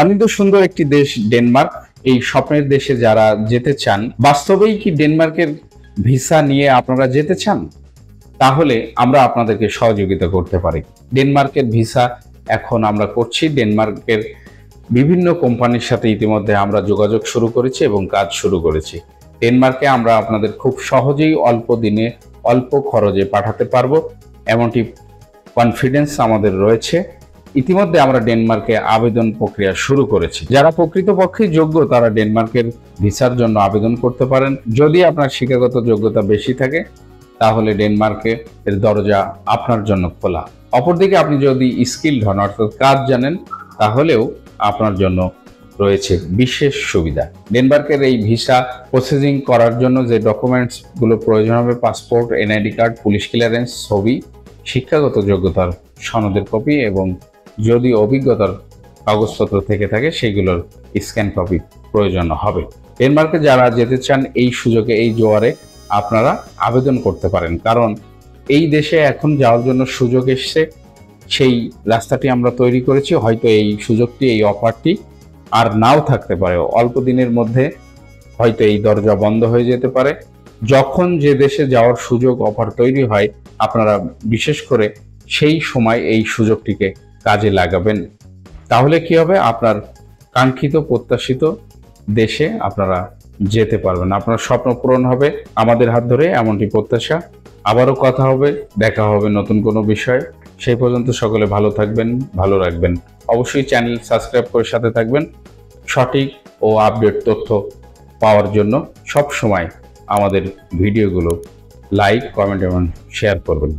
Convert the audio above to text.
অনিন্দ সুন্দর একটি দেশ ডেনমার্ক। এই স্বপ্নের দেশে যারা যেতে চান, বাস্তবেই কি ডেনমার্কের ভিসা নিয়ে আপনারা যেতে চান, তাহলে আমরা আপনাদেরকে সহযোগিতা করতে পারি। ডেনমার্কের ভিসা এখন আমরা করছি। ডেনমার্কের বিভিন্ন কোম্পানির সাথে ইতিমধ্যে আমরা যোগাযোগ শুরু করেছি এবং কাজ শুরু করেছি। ডেনমার্কে আমরা আপনাদের খুব সহজেই অল্প দিনে অল্প খরচে পাঠাতে পারবো, এমনটি কনফিডেন্স আমাদের রয়েছে। ইতিমধ্যে আমরা ডেনমার্কে আবেদন প্রক্রিয়া শুরু করেছি। যারা প্রকৃতপক্ষে যোগ্য তারা ডেনমার্কের ভিসার জন্য আবেদন করতে পারেন। যদি আপনার শিক্ষাগত যোগ্যতা বেশি থাকে তাহলে ডেনমার্কে এর দরজা আপনার জন্য খোলা। অপরদিকে আপনি যদি স্কিলড হন, অর্থাৎ কাজ জানেন, তাহলেও আপনার জন্য রয়েছে বিশেষ সুবিধা। ডেনমার্কের এই ভিসা প্রসেসিং করার জন্য যে ডকুমেন্টসগুলো প্রয়োজন হবে, passport, NID card, police clearance, ছবি, শিক্ষাগত যোগ্যতার সনদের কপি এবং যদি অভিজ্ঞতার কাগজপত্র থেকে থাকে সেগুলোর স্ক্যান কপি প্রয়োজন হবে। ডেনমার্কে যারা যেতে চান এই সুযোগে, এই জোয়ারে আপনারা আবেদন করতে পারেন, কারণ এই দেশে এখন যাওয়ার জন্য সুযোগ এসছে। সেই রাস্তাটি আমরা তৈরি করেছি। হয়তো এই সুযোগটি, এই অফারটি আর নাও থাকতে পারে। অল্প দিনের মধ্যে হয়তো এই দরজা বন্ধ হয়ে যেতে পারে। যখন যে দেশে যাওয়ার সুযোগ, অফার তৈরি হয়, আপনারা বিশেষ করে সেই সময় এই সুযোগটিকে কাজে লাগাবেন। তাহলে কি হবে, আপনার কাঙ্ক্ষিত প্রত্যাশিত দেশে আপনারা যেতে পারবেন, আপনার স্বপ্ন পূরণ হবে আমাদের হাত ধরে, এমনটি প্রত্যাশা। আবারও কথা হবে, দেখা হবে নতুন কোনো বিষয়। সেই পর্যন্ত সকলে ভালো থাকবেন, ভালো রাখবেন। অবশ্যই চ্যানেল সাবস্ক্রাইব করে সাথে থাকবেন। সঠিক ও আপডেট তথ্য পাওয়ার জন্য সব সময় আমাদের ভিডিওগুলো লাইক, কমেন্ট এবং শেয়ার করবেন।